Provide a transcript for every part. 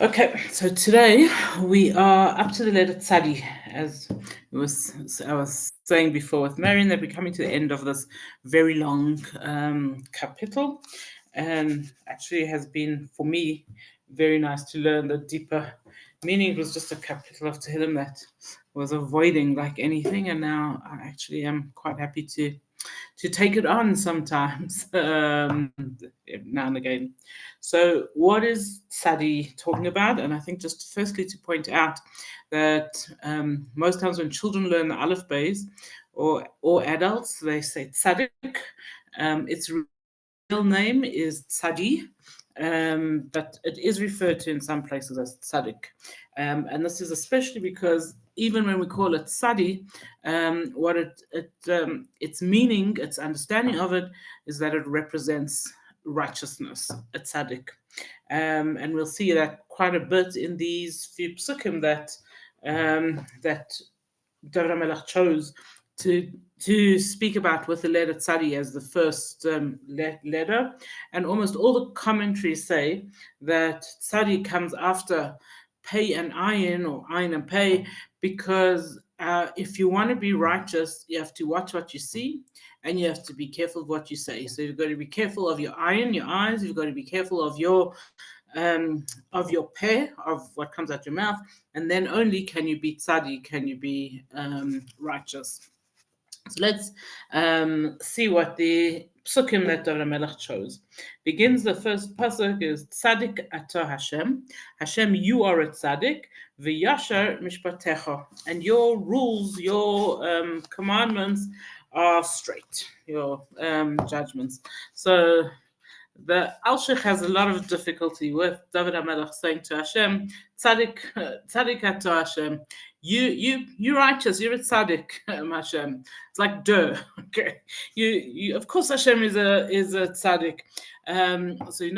Okay, so today we are up to the letter Tzadi, as I was saying before with Marion, that we're coming to the end of this very long capital, and actually has been for me very nice to learn the deeper meaning. It was just a capital of Tehilim that was avoiding like anything, and now I actually am quite happy to take it on sometimes, now and again. So, what is Sadi talking about? And I think just firstly to point out that most times when children learn the Aleph Bays or adults, they say Tzadik. Its real name is Tzadi, but it is referred to in some places as Tzadik. And this is especially because even when we call it Tzadi, what its meaning, its understanding of it, is that it represents righteousness, a tzaddik. And we'll see that quite a bit in these few psukim that David HaMelech chose to speak about with the letter tzadi as the first letter. And almost all the commentaries say that tzadi comes after pay and ayin, or ayin and pay, because if you want to be righteous, you have to watch what you see, and you have to be careful of what you say. So you've got to be careful of your ayin, your eyes. You've got to be careful of your pay, of what comes out your mouth, and then only can you be tzadi, can you be righteous. So let's see what the psukim that David HaMelech chose. Begins, the first pasuk is Tzadik Ato Hashem. Hashem, you are a tzaddik. V'yashar mishpatecha. And your rules, your commandments are straight, your judgments. So the Alshich has a lot of difficulty with David HaMelech saying to Hashem, Tzaddik Ato Hashem, you righteous, you're a tzaddik, Hashem. It's like duh. Okay, you of course Hashem is a tzaddik. So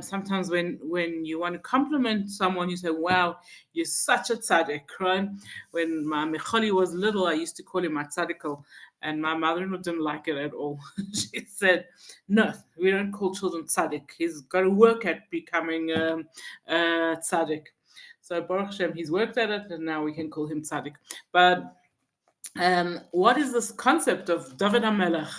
sometimes when you want to compliment someone, you say, "Wow, you're such a tzaddik." Right? When my Michali was little, I used to call him my tzaddikal, and my mother-in-law didn't like it at all. She said, "No, we don't call children tzaddik. He's got to work at becoming tzaddik." So Baruch Hashem, he's worked at it, and now we can call him tzaddik. But what is this concept of David HaMelech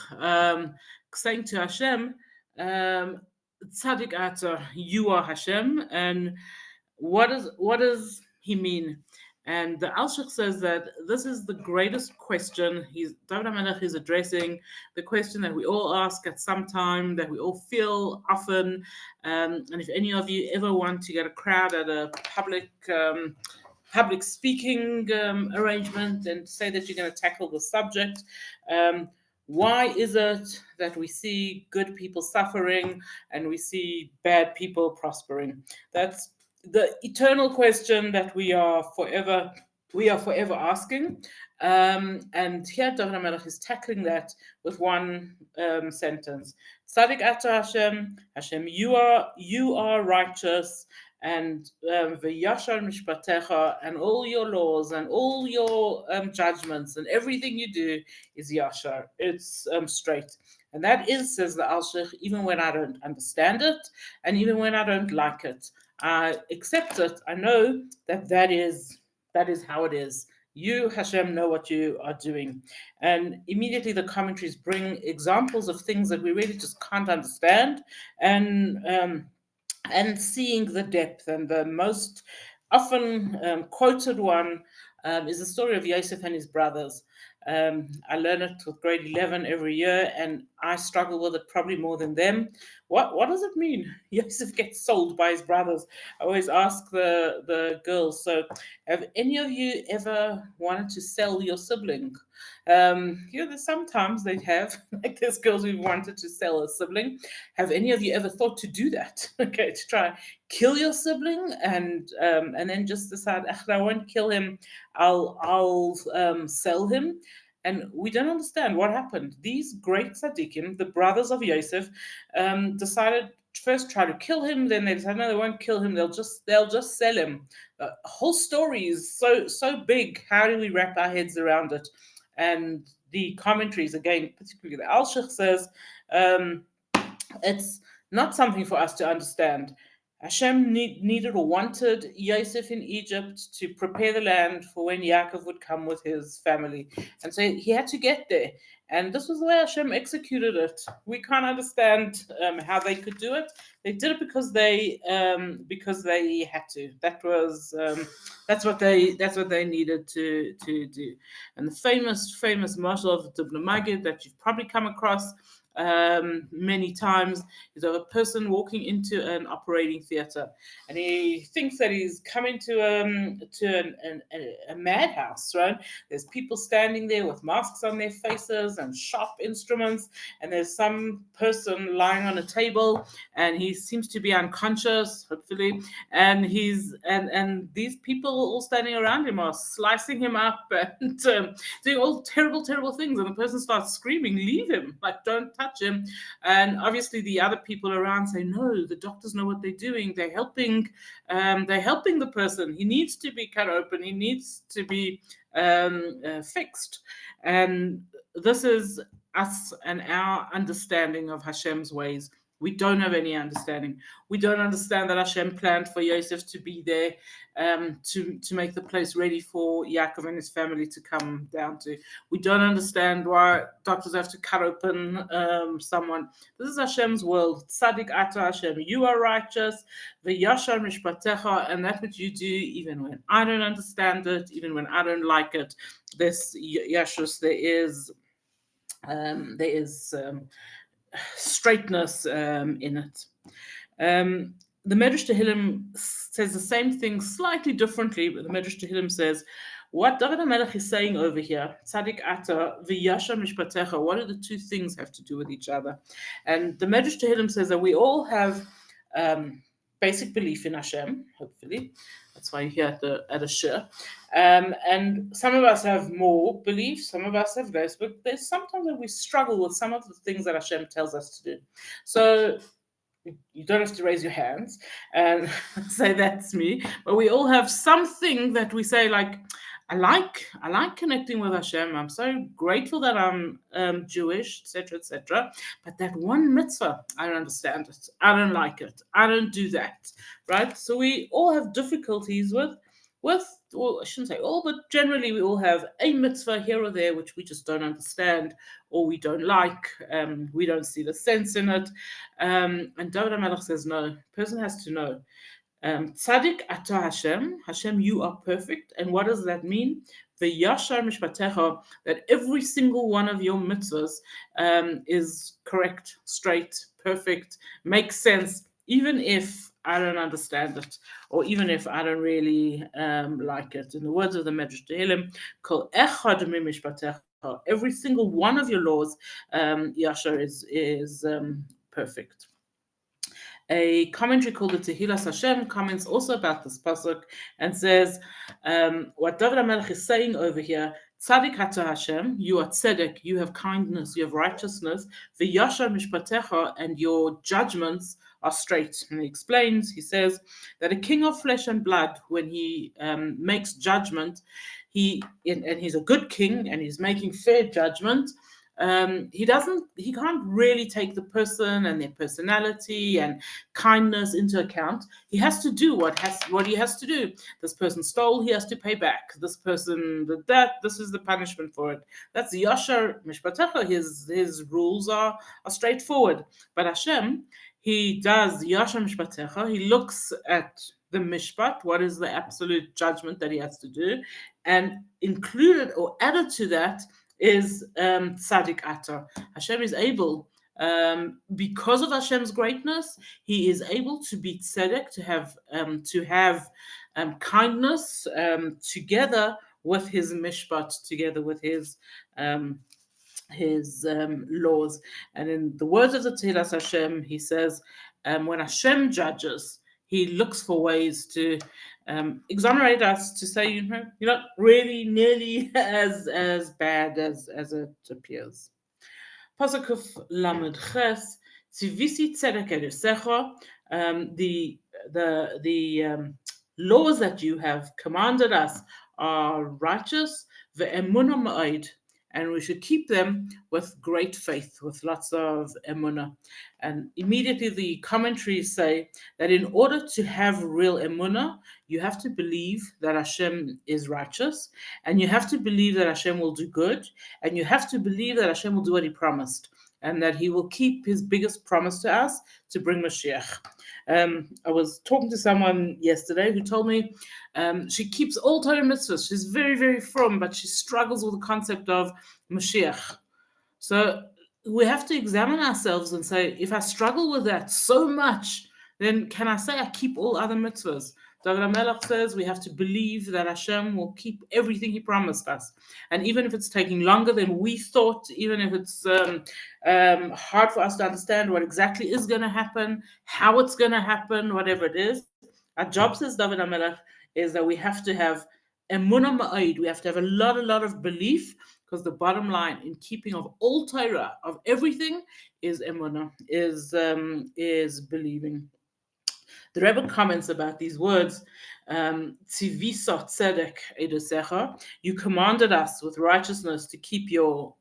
saying to Hashem, tzaddik ata, you are Hashem, and what does he mean? And the Alshich says that this is the greatest question. David HaMelech is addressing the question that we all ask at some time, that we all feel often. And if any of you ever want to get a crowd at a public speaking arrangement and say that you're going to tackle the subject, why is it that we see good people suffering and we see bad people prospering? That's the eternal question that we are forever asking. And here David HaMelech is tackling that with one sentence. Tzadik ata Hashem, Hashem, you are righteous, and v'yashar mishpatecha, and all your laws and all your judgments and everything you do is yashar. It's straight. And that is, says the Alshich, even when I don't understand it, and even when I don't like it, I accept it. I know that is how it is. You, Hashem, know what you are doing. And immediately the commentaries bring examples of things that we really just can't understand, and seeing the depth. And the most often quoted one is the story of Yosef and his brothers. I learn it with grade 11 every year, and I struggle with it probably more than them. What does it mean? Yosef gets sold by his brothers. I always ask the girls, so have any of you ever wanted to sell your sibling? There's sometimes they have, like there's girls who wanted to sell a sibling. Have any of you ever thought to do that? Okay, to try kill your sibling and then just decide, I won't kill him, I'll sell him. And we don't understand what happened. These great tzaddikim, the brothers of Yosef, decided first try to kill him. Then they decided no, they won't kill him. They'll just sell him. The whole story is so big. How do we wrap our heads around it? And the commentaries, again, particularly the Alshich says, it's not something for us to understand. Hashem needed or wanted Yosef in Egypt to prepare the land for when Yaakov would come with his family. And so he had to get there. And this was the way Hashem executed it. We can't understand how they could do it. They did it because they had to. That's what they needed to do. And the famous marshal of Dubna Magid that you've probably come across many times is of a person walking into an operating theater, and he thinks that he's coming to a madhouse. Right? There's people standing there with masks on their faces and sharp instruments, and there's some person lying on a table, and he seems to be unconscious, hopefully, and these people all standing around him are slicing him up and doing all terrible things, and the person starts screaming, "Leave him! Like, don't touch him!" And obviously, the other people around say, "No, the doctors know what they're doing. They're helping. They're helping the person. He needs to be cut open. He needs to be fixed." And this is us and our understanding of Hashem's ways. We don't have any understanding. We don't understand that Hashem planned for Yosef to be there, to make the place ready for Yaakov and his family to come down to. We don't understand why doctors have to cut open someone. This is Hashem's world. Tzadik ata Hashem. You are righteous. V'yashar mishpatecha, and that which you do, even when I don't understand it, even when I don't like it. This yashrus, there is straightness in it. The Medrash Tehilim says the same thing slightly differently, but the Medrash Tehilim says, what David HaMelech is saying over here, Tzadik Ata v'Yashar Mishpatecha, what do the two things have to do with each other? And the Medrash Tehilim says that we all have basic belief in Hashem, hopefully. That's why you're here at a shir. And some of us have more belief, some of us have less, but there's sometimes that we struggle with some of the things that Hashem tells us to do. So you don't have to raise your hands and say that's me, but we all have something that we say, like, I like connecting with Hashem. I'm so grateful that I'm Jewish, etc. But that one mitzvah, I don't understand it. I don't like it. I don't do that, right? So we all have difficulties with, well, I shouldn't say all, but generally we all have a mitzvah here or there which we just don't understand or we don't like. We don't see the sense in it. And David HaMelech says, no, person has to know. Tzadik ata Hashem, Hashem, you are perfect. And what does that mean? V'yashar mishpatecha, that every single one of your mitzvahs is correct, straight, perfect, makes sense, even if I don't understand it, or even if I don't really like it. In the words of the Medrash Tehilim, kol echad mimishpatecha, every single one of your laws, Yashar is perfect. A commentary called the Tehilas Hashem comments also about this pasuk and says, what David HaMelech is saying over here, Tzadik ata Hashem, you are tzedek, you have kindness, you have righteousness, v'yashar mishpatecha, and your judgments are straight. And he explains, he says that a king of flesh and blood, when he makes judgment, and he's a good king and he's making fair judgment, he can't really take the person and their personality and kindness into account. He has to do what he has to do. This person stole, he has to pay back. This person did that, this is the punishment for it. That's Yashar Mishpatecha. His rules are straightforward. But Hashem, he does Yashar Mishpatecha. He looks at the mishpat, what is the absolute judgment that he has to do, and included or added to that is Tzadik Ata. Hashem is able, because of Hashem's greatness, he is able to be tzedek, to have kindness, together with his mishpat, together with his laws. And in the words of the Tehilas Hashem, he says, when Hashem judges, he looks for ways to exonerate us, to say, you're not really nearly as bad as it appears. Pasuk of Lamed Ches, Tzivisi tzedek elusecha, the laws that you have commanded us are righteous, ve'emunah ma'od, and we should keep them with great faith, with lots of emunah. And immediately the commentaries say that in order to have real emunah, you have to believe that Hashem is righteous, and you have to believe that Hashem will do good, and you have to believe that Hashem will do what He promised, and that He will keep His biggest promise to us to bring Mashiach. I was talking to someone yesterday who told me she keeps all Torah mitzvahs. She's very, very frum, but she struggles with the concept of Mashiach. So we have to examine ourselves and say, if I struggle with that so much, then can I say I keep all other mitzvahs? David HaMelech says we have to believe that Hashem will keep everything He promised us. And even if it's taking longer than we thought, even if it's hard for us to understand what exactly is going to happen, how it's going to happen, whatever it is, our job, says David HaMelech, is that we have to have emunah ma'od. We have to have a lot of belief, because the bottom line in keeping of all Torah, of everything, is emunah, is believing. The Rebbe comments about these words, Tzivisa tzedek edosecha, you commanded us with righteousness to keep your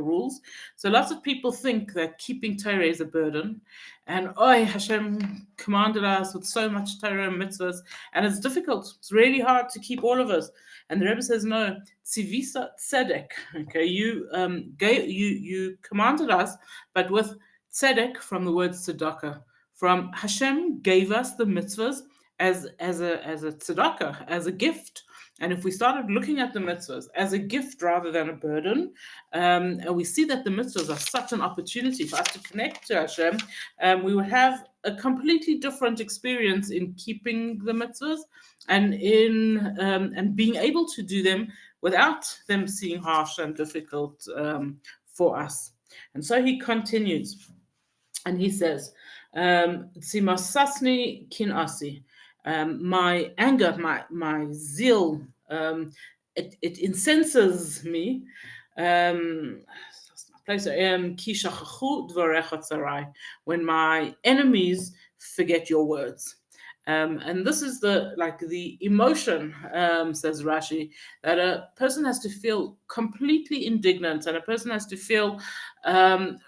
rules. So lots of people think that keeping Torah is a burden, and Hashem commanded us with so much Torah and mitzvahs, and it's difficult. It's really hard to keep all of us. And the Rebbe says, no, tzivisa tzedek. Okay, you commanded us, but with tzedek, from the word tzedakah. From Hashem gave us the mitzvahs as a tzedakah, as a gift. And if we started looking at the mitzvahs as a gift rather than a burden, and we see that the mitzvahs are such an opportunity for us to connect to Hashem, we would have a completely different experience in keeping the mitzvahs and in and being able to do them without them seeming harsh and difficult for us. And so he continues, and he says, Tzimasasni kinasi, my anger, my zeal, it incenses me. When my enemies forget your words. And this is the emotion, says Rashi, that a person has to feel completely indignant, and a person has to feel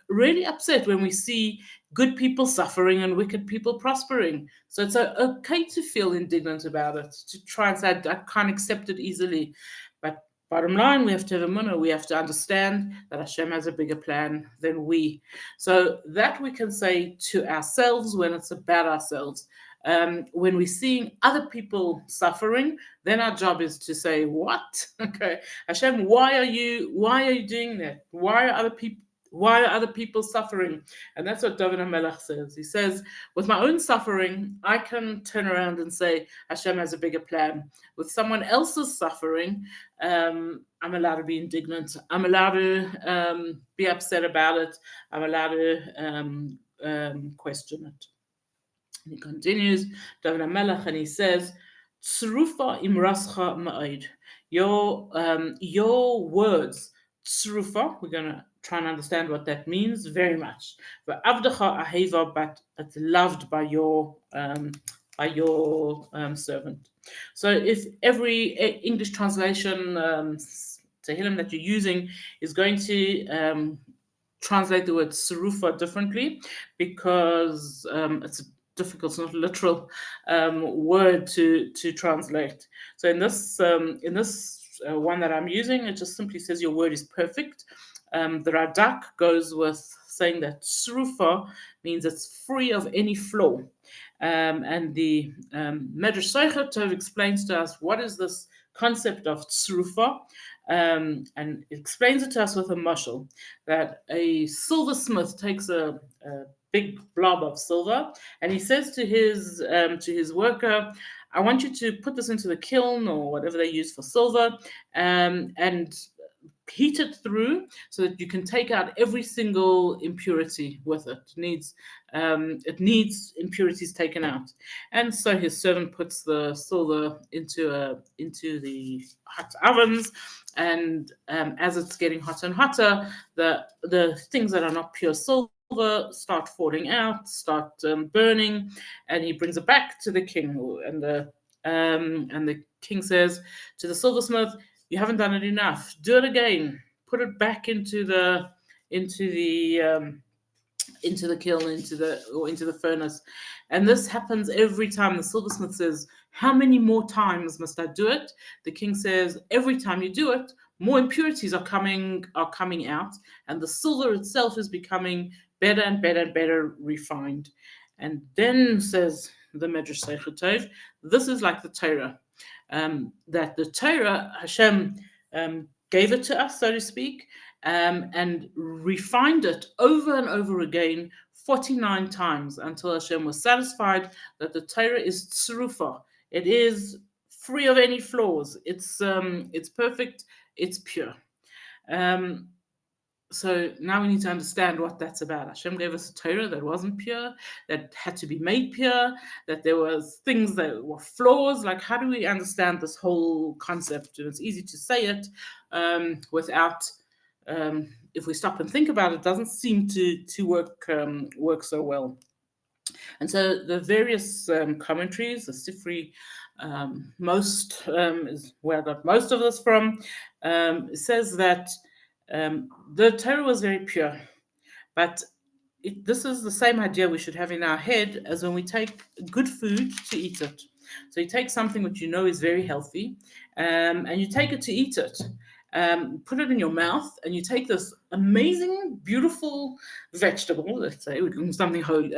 really upset when we see good people suffering and wicked people prospering. So it's okay to feel indignant about it, to try and say, I can't accept it easily. But bottom line, we have to have emunah. We have to understand that Hashem has a bigger plan than we. So that we can say to ourselves when it's about ourselves. When we're seeing other people suffering, then our job is to say, what? Okay, Hashem, why are you doing that? Why are other people suffering? And that's what David HaMelech says. He says, with my own suffering, I can turn around and say, Hashem has a bigger plan. With someone else's suffering, I'm allowed to be indignant. I'm allowed to be upset about it. I'm allowed to question it. And he continues, David HaMelech, and he says, Tzrufa imrascha ma'od. Your words, tzrufa, we're going to try and understand what that means very much. V'avdecha aheva, but it's loved by your servant. So if every English translation, Tehilim, that you're using is going to translate the word tzrufa differently, because it's difficult, it's not a literal word to translate. So in this one that I'm using, it just simply says your word is perfect. The Radak goes with saying that tzrufa means it's free of any flaw. And the Medrash Soicher Tov explains to us what is this concept of tzrufa, and it explains it to us with a mashal, that a silversmith takes a big blob of silver, and he says to his worker, I want you to put this into the kiln or whatever they use for silver, and heat it through so that you can take out every single impurity with it. It needs impurities taken out. And so his servant puts the silver into the hot ovens, and as it's getting hotter and hotter, the things that are not pure silver start falling out, start burning, and he brings it back to the king, and the king says to the silversmith, you haven't done it enough. Do it again. put it back into the into the um, into the kiln, into the furnace. And this happens every time. The silversmith says, "How many more times must I do it?" The king says, "Every time you do it, more impurities are coming out, and the silver itself is becoming better and better and better refined." And then says the Medrash Seichetov, this is like the Torah. That the Torah, Hashem gave it to us, so to speak, and refined it over and over again 49 times until Hashem was satisfied that the Torah is tzrufa. It is free of any flaws. It's perfect. It's pure. Um, so now we need to understand what that's about. Hashem gave us a Torah that wasn't pure, that had to be made pure, that there was things that were flaws. Like, how do we understand this whole concept? And it's easy to say it without, if we stop and think about it, it doesn't seem to work so well. And so the various commentaries, the Sifri, most is where I got most of this from, says that the Torah was very pure, but this is the same idea we should have in our head as when we take good food to eat it. So you take something which you know is very healthy, and you take it to eat it. Put it in your mouth, and you take this amazing, beautiful vegetable, let's say, something whole,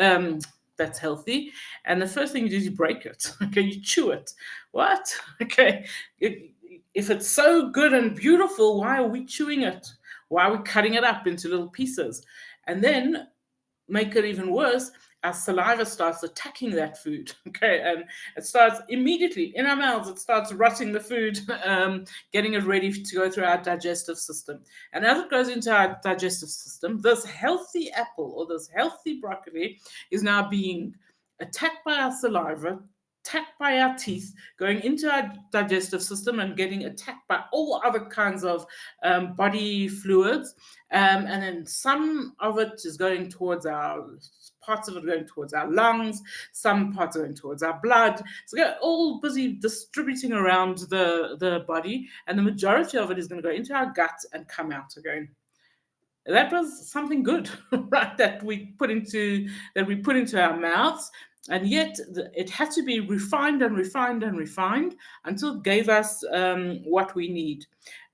that's healthy, and the first thing you do is you break it. Okay, you chew it. What? Okay, if it's so good and beautiful, why are we chewing it? Why are we cutting it up into little pieces? And then, make it even worse, our saliva starts attacking that food. Okay, and it starts immediately in our mouths. It starts rotting the food, getting it ready to go through our digestive system. And as it goes into our digestive system, this healthy apple or this healthy broccoli is now being attacked by our saliva, attacked by our teeth, going into our digestive system and getting attacked by all other kinds of body fluids. And then some of it is going towards parts of it going towards our lungs, some parts are going towards our blood. So we're all busy distributing around the body, and the majority of it is going to go into our gut and come out again. That was something good, right? That we put into our mouths, and yet it had to be refined and refined and refined until it gave us what we need.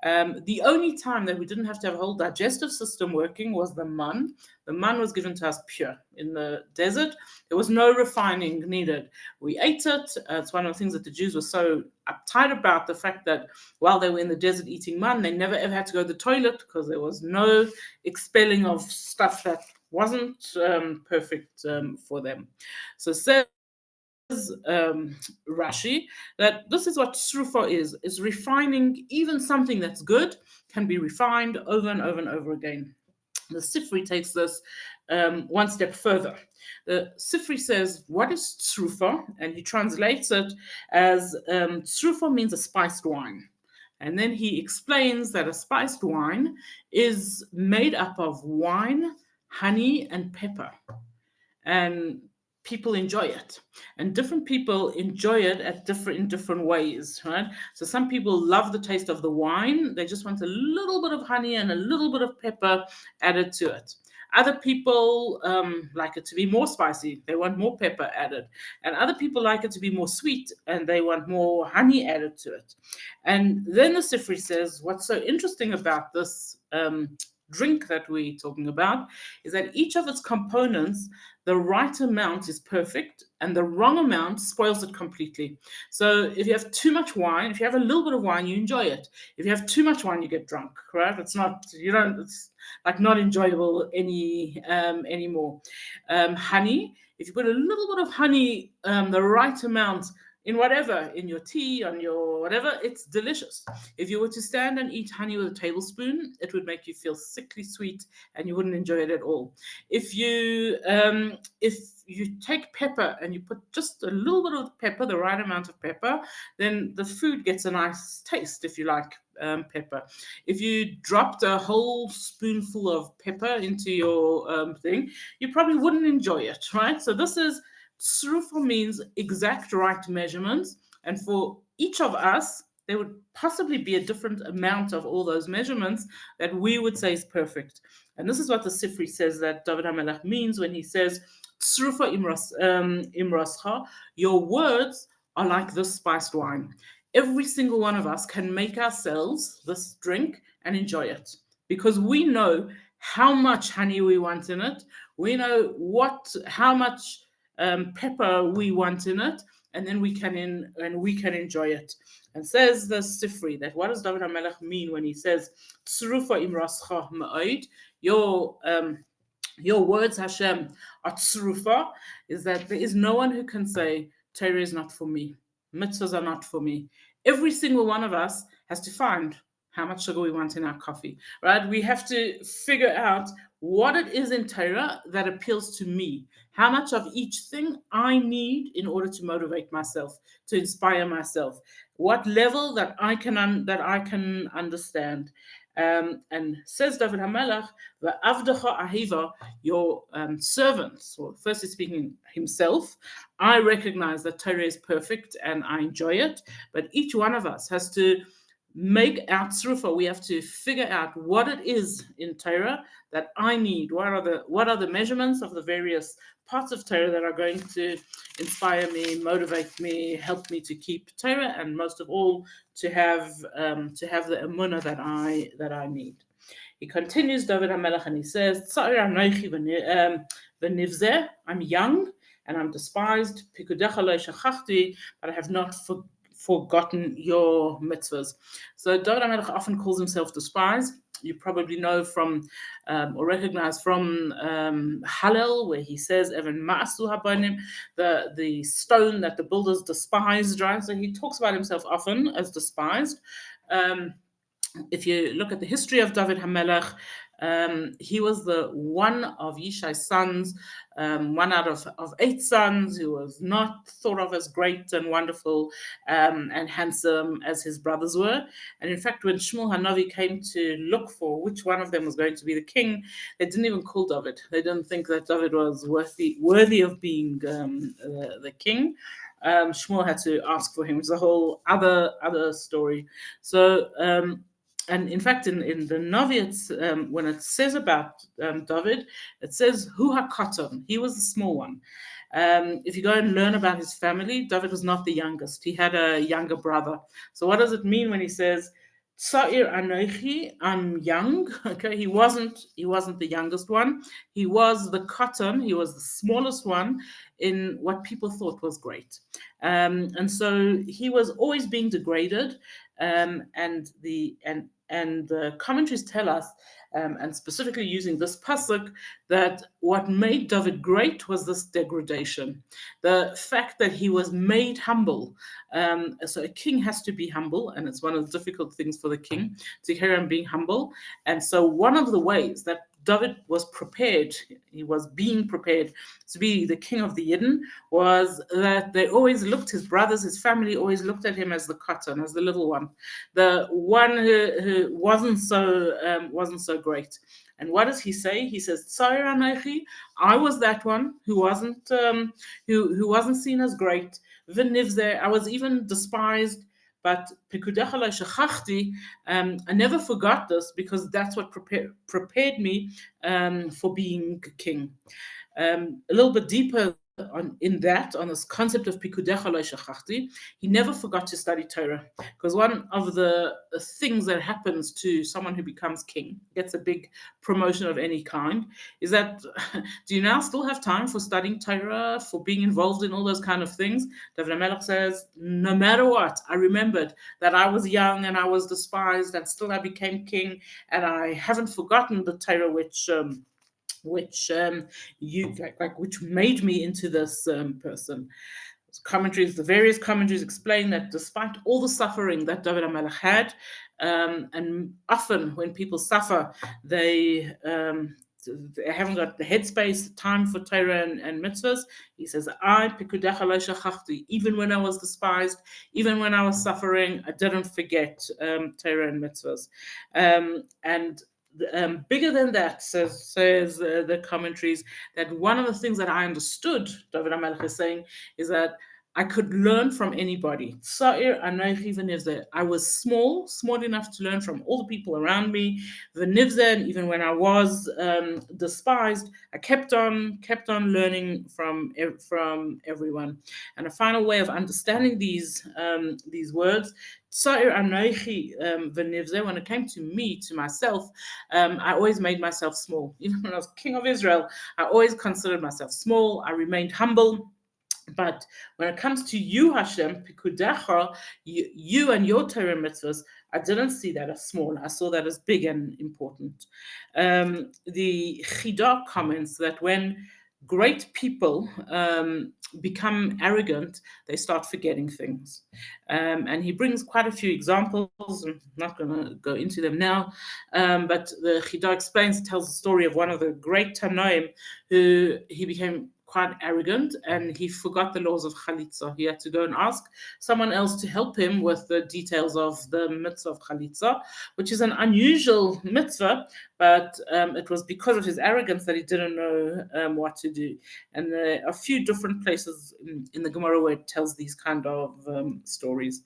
The only time that we didn't have to have a whole digestive system working was the man. The man was given to us pure. In the desert, there was no refining needed. We ate it. It's one of the things that the Jews were so uptight about, the fact that while they were in the desert eating man, they never ever had to go to the toilet because there was no expelling of stuff that wasn't perfect for them. So says Rashi that this is what srufa is refining. Even something that's good can be refined over and over and over again. The Sifri takes this one step further. The Sifri says, what is srufa? And he translates it as srufa means a spiced wine. And then he explains that a spiced wine is made up of wine, honey, and pepper. And people enjoy it, and different people enjoy it in different ways, right? So some people love the taste of the wine. They just want a little bit of honey and a little bit of pepper added to it. Other people like it to be more spicy. They want more pepper added. And other people like it to be more sweet, and they want more honey added to it. And then the Sifri says, what's so interesting about this drink that we're talking about is that each of its components, the right amount is perfect, and the wrong amount spoils it completely. So if you have too much wine, if you have a little bit of wine, you enjoy it. If you have too much wine, you get drunk, right? It's like not enjoyable anymore. Honey, if you put a little bit of honey, the right amount, in your tea, on your whatever, it's delicious. If you were to stand and eat honey with a tablespoon, it would make you feel sickly sweet, and you wouldn't enjoy it at all. If you take pepper and you put just a little bit of pepper, the right amount of pepper, then the food gets a nice taste, if you like pepper. If you dropped a whole spoonful of pepper into your thing, you probably wouldn't enjoy it, right? So this is Srufa means exact right measurements, and for each of us, there would possibly be a different amount of all those measurements that we would say is perfect. And this is what the Sifri says that David HaMelech means when he says, Tzrufa imrascha, your words are like this spiced wine. Every single one of us can make ourselves this drink and enjoy it because we know how much honey we want in it. We know how much pepper we want in it, and then we can enjoy it. And says the Sifri that what does David HaMelech mean when he says Tzrufa imrascha ma'od, your words, Hashem, are tzrufa, is that there is no one who can say, Torah is not for me, mitzvahs are not for me. Every single one of us has to find how much sugar we want in our coffee, right? We have to figure out what it is in Torah that appeals to me, how much of each thing I need in order to motivate myself, to inspire myself, what level that I can understand. And says David HaMelech, "V'avdecha ahiva," your servants, or first he's speaking himself. I recognize that Torah is perfect and I enjoy it, but each one of us has to make our tzrufa. We have to figure out what it is in Torah that I need. What are the measurements of the various parts of Torah that are going to inspire me, motivate me, help me to keep Torah, and most of all to have the emunah that I need. He continues, David HaMelech, and he says, I'm young and I'm despised, but I have not forgotten your mitzvahs. So David HaMelech often calls himself despised. You probably know from or recognize from Hallel, where he says, "Even ma'asu habanim," the stone that the builders despised, right? So he talks about himself often as despised. If you look at the history of David HaMelech, he was the one of Yishai's sons, one out of 8 sons, who was not thought of as great and wonderful and handsome as his brothers were. And in fact, when Shmuel Hanavi came to look for which one of them was going to be the king, they didn't even call David. They didn't think that David was worthy of being the king. Shmuel had to ask for him. It's a whole other story. So and in fact, in the Navi, when it says about David, it says Hu HaKatan. He was the small one. If you go and learn about his family, David was not the youngest. He had a younger brother. So what does it mean when he says Tzair Anochi, I'm young? Okay, he wasn't the youngest one. He was the Katan. He was the smallest one in what people thought was great. And so he was always being degraded. And the commentaries tell us, and specifically using this pasuk, that what made David great was this degradation, the fact that he was made humble. So a king has to be humble, and it's one of the difficult things for the king to hear him being humble. And so one of the ways that David was prepared, he was being prepared to be the king of the Yidden, was that they always looked, his brothers, his family always looked at him as the katan, as the little one, the one who wasn't so great. And what does he say? He says, Tzair Anochi, I was that one who wasn't seen as great. V'nivzeh, I was even despised. But I never forgot this because that's what prepared me for being king. A little bit deeper on this concept of Pikudecha lo shachachti, he never forgot to study Torah, because one of the things that happens to someone who becomes king, gets a big promotion of any kind, is that do you now still have time for studying Torah, for being involved in all those kind of things? David HaMelech says, no matter what, I remembered that I was young and I was despised, and still I became king, and I haven't forgotten the Torah which made me into this person. The various commentaries explain that despite all the suffering that David HaMelech had, and often when people suffer, they haven't got the headspace, the time for Torah and mitzvahs. He says, even when I was despised, even when I was suffering, I didn't forget Torah and mitzvahs. And bigger than that, says the commentaries, that one of the things that I understood David HaMelech is saying is that I could learn from anybody. Sa'ir anochi v'nivzeh. I was small enough to learn from all the people around me. V'nivzeh, and even when I was despised, I kept on learning from everyone. And a final way of understanding these words, Sa'ir anochi v'nivzeh. When it came to me, to myself, I always made myself small. Even when I was king of Israel, I always considered myself small. I remained humble. But when it comes to you, Hashem, Pikudecha, you and your Torah mitzvahs, I didn't see that as small. I saw that as big and important. The Chida comments that when great people become arrogant, they start forgetting things. And he brings quite a few examples. I'm not going to go into them now. But the Chida explains, tells the story of one of the great Tanoim who he became quite arrogant and he forgot the laws of Chalitza. He had to go and ask someone else to help him with the details of the mitzvah of Chalitza, which is an unusual mitzvah, but it was because of his arrogance that he didn't know what to do. And there are a few different places in the Gemara where it tells these kind of stories.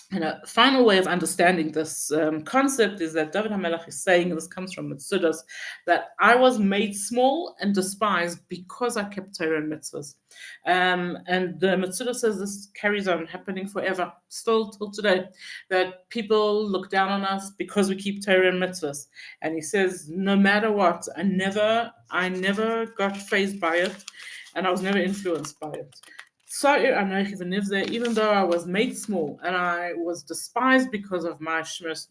And a final way of understanding this concept is that David HaMelech is saying, this comes from Mitzudas, that I was made small and despised because I kept Torah and mitzvahs. And the Mitzudas says this carries on happening forever, still till today, that people look down on us because we keep Torah and mitzvahs. And he says, no matter what, I never got fazed by it, and I was never influenced by it. Even though I was made small and I was despised because of my mitzvahs,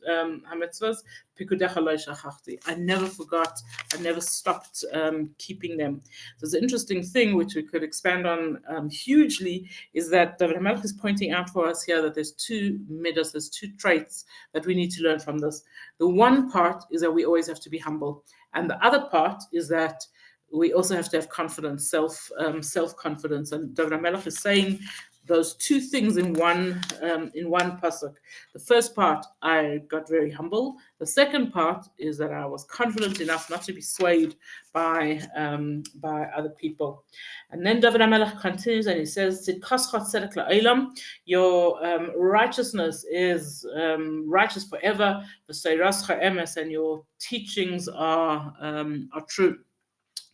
I never forgot, I never stopped keeping them. There's an interesting thing which we could expand on hugely, is that David HaMelech is pointing out for us here that there's two midas, there's two traits that we need to learn from this. The one part is that we always have to be humble, and the other part is that we also have to have confidence, self-confidence. And David HaMelech is saying those two things in one pasuk. The first part, I got very humble. The second part is that I was confident enough not to be swayed by other people. And then David HaMelech continues and he says, your righteousness is righteous forever, and your teachings are true.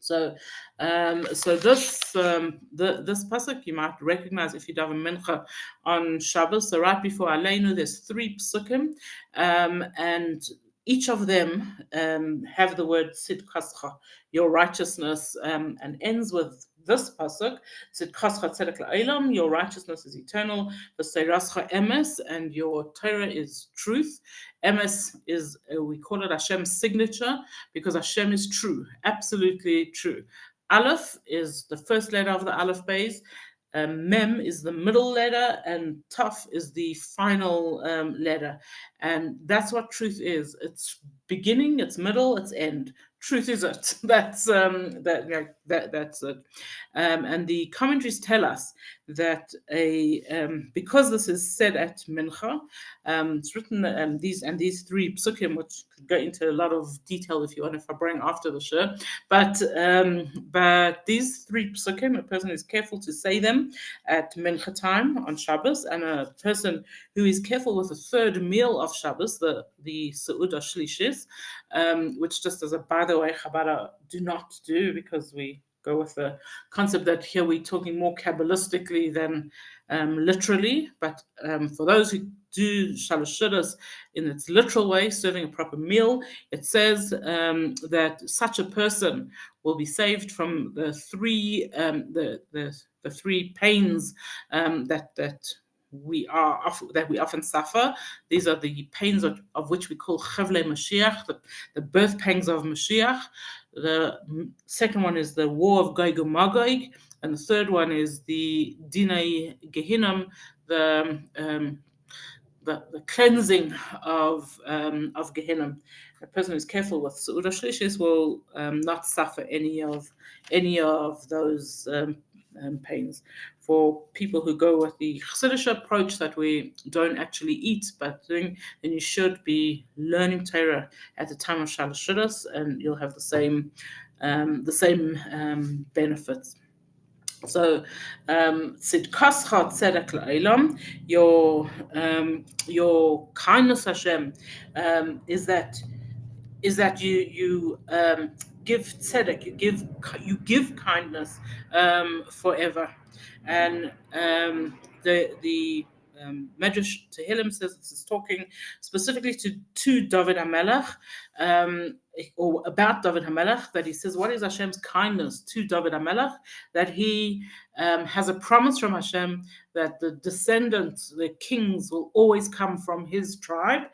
So this pasuk you might recognize if you daven mincha on Shabbos. So right before Aleinu, there's 3 psukim, and each of them have the word tzidkascha, your righteousness, and ends with this pasuk, tzidkascha tzedek la'olam, your righteousness is eternal, v'seirascha emes, and your Torah is truth. Emes is, we call it Hashem's signature, because Hashem is true, absolutely true. Aleph is the first letter of the Aleph base. Mem is the middle letter, and Taf is the final letter. And that's what truth is. It's beginning, it's middle, it's end. Truth is it. That's it. And the commentaries tell us that because this is said at Mincha, it's written these 3 psukim, which could go into a lot of detail if you want, if I bring after the show. But these 3 psukim, a person is careful to say them at Mincha time on Shabbos, and a person who is careful with the third meal of Shabbos, the Seudah Shlishis, which, just as a by the way, Chabad do not do, because we go with the concept that here we're talking more Kabbalistically than literally. But for those who do Shalosh Seudos in its literal way, serving a proper meal, it says that such a person will be saved from the 3 the 3 pains that we often suffer. These are the pains of which we call Chavle Mashiach, the birth pangs of Mashiach. The second one is the war of Gog and Magog, and the third one is the Dinei Gehinnom, the cleansing of Gehinnom. A person who's careful with Seudah Shlishis will not suffer any of those pains. For people who go with the Chassidish approach that we don't actually eat but doing, then you should be learning Torah at the time of Shalosh Seudos, and you'll have the same benefits. So, Tzidkascha tzedek la'olam, your kindness, Hashem, is that you give tzedek, you give kindness forever, and the Medrash Tehilim says this is talking specifically to David HaMelech, or about David HaMelech, that he says, what is Hashem's kindness to David HaMelech? That he has a promise from Hashem that the descendants, the kings, will always come from his tribe,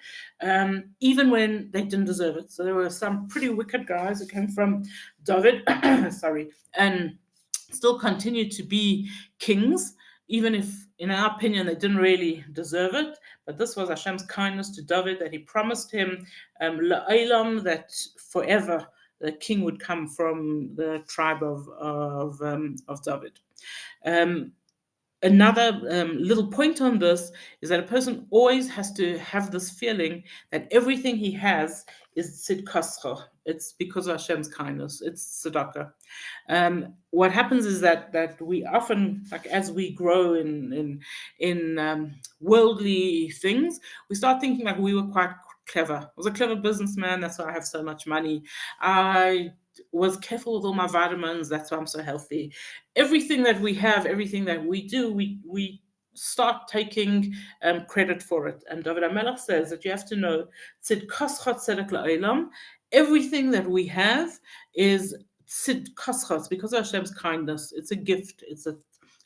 even when they didn't deserve it. So there were some pretty wicked guys who came from David, sorry, and still continue to be kings, even if, in our opinion, they didn't really deserve it. But this was Hashem's kindness to David, that he promised him la'olam, that forever the king would come from the tribe of David. Another little point on this is that a person always has to have this feeling that everything he has is tzidkascha. It's because of Hashem's kindness. It's tzedakah. What happens is that we often, like as we grow in worldly things, we start thinking like we were quite clever. I was a clever businessman. That's why I have so much money. I was careful with all my vitamins. That's why I'm so healthy. Everything that we have, everything that we do, we start taking credit for it. And David HaMelech says that you have to know, tzidkascha tzedek la'olam, everything that we have is tzidkascha. It's because of Hashem's kindness. It's a gift. It's a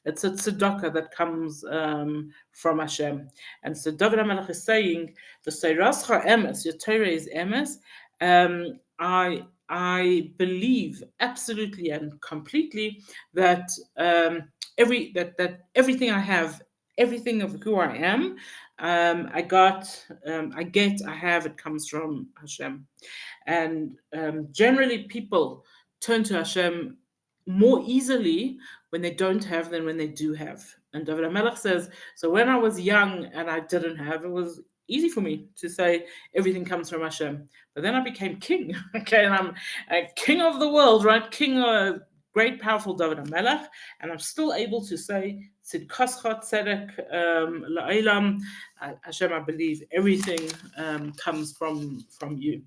tzedakah that comes from Hashem. And so David HaMelech is saying, the Seirascha emes, your Torah is emes. I believe absolutely and completely that everything I have, everything of who I am, I have, it comes from Hashem. And generally, people turn to Hashem more easily when they don't have than when they do have. And David HaMelech says, so when I was young and I didn't have, it was easy for me to say everything comes from Hashem. But then I became king, okay, and I'm a king of the world, right? King, great, powerful David HaMelech, and I'm still able to say, Tzidkascha tzedek la'olam, Hashem, I believe everything comes from you.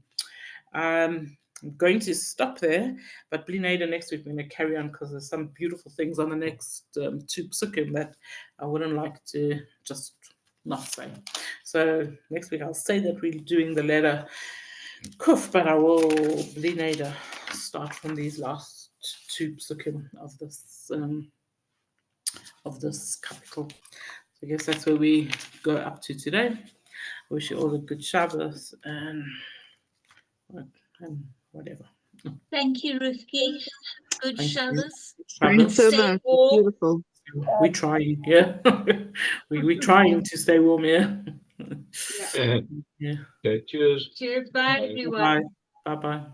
I'm going to stop there, but Bli Neder, next week we're going to carry on because there's some beautiful things on the next two psukim that I wouldn't like to just not say. So next week I'll say that we're doing the letter Kuf, but I will Bli Neder start from these last two psukim of this capital. So I guess that's where we go up to today. I wish you all a good Shabbos and whatever. Thank you, Ruthie. Good Shabbos. Thanks so Stay much. It's warm. beautiful. We're trying, yeah. we're trying to stay warm, yeah. Yeah. Okay, cheers. Cheers. Bye, everyone. Bye. Bye.